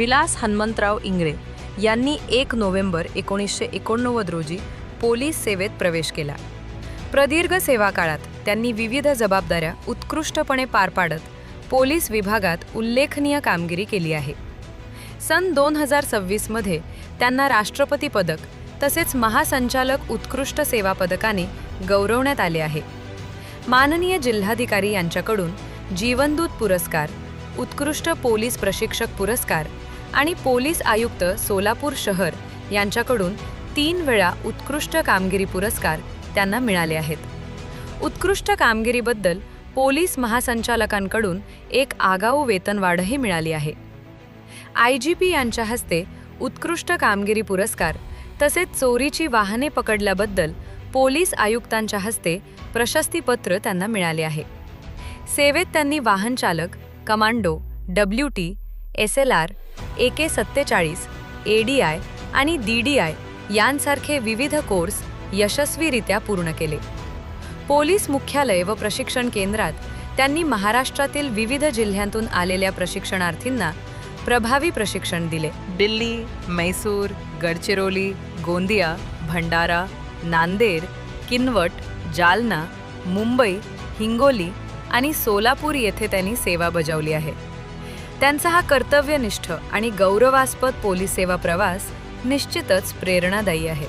विलास हनुमंतराव इंगळे यांनी 1 नोव्हेंबर 1989 रोजी पोलीस सेवेत प्रवेश केला. प्रदीर्घ सेवा काळात त्यांनी विविध जबाबदाऱ्या उत्कृष्टपणे पार पाडत पोलीस विभागात उल्लेखनीय कामगिरी केली आहे. सन 2026 मध्ये त्यांना राष्ट्रपती पदक तसेच महासंचालक उत्कृष्ट सेवा पदकाने गौरवण्यात आले आहे. माननीय जिल्हाधिकारी यांच्याकडून जीवनदूत पुरस्कार, उत्कृष्ट पोलीस प्रशिक्षक पुरस्कार आणि पोलीस आयुक्त सोलापूर शहर यांच्याकडून 3 वेळा उत्कृष्ट कामगिरी पुरस्कार त्यांना मिळाले आहेत. उत्कृष्ट कामगिरीबद्दल पोलीस महासंचालकांकडून एक आगाऊ वेतनवाढही मिळाली आहे. IGP यांच्या हस्ते उत्कृष्ट कामगिरी पुरस्कार तसेच चोरीची वाहने पकडल्याबद्दल पोलीस आयुक्तांच्या हस्ते प्रशस्तीपत्र त्यांना मिळाले आहे. सेवेत त्यांनी वाहन चालक, commando, WT, SLR, AK-47, ADI आणि DDI यांसारखे विविध कोर्स यशस्वीरित्या पूर्ण केले. पोलीस मुख्यालय व प्रशिक्षण केंद्रात त्यांनी महाराष्ट्रातील विविध जिल्ह्यांतून आलेल्या प्रशिक्षणार्थींना प्रभावी प्रशिक्षण दिले. दिल्ली, मैसूर, गडचिरोली, गोंदिया, भंडारा, नांदेड, किनवट, जालना, मुंबई, हिंगोली आणि सोलापूर येथे त्यांनी सेवा बजावली आहे. त्यांचा हा कर्तव्यनिष्ठ आणि गौरवास्पद पोलीस सेवा प्रवास निश्चितच प्रेरणादायी आहे.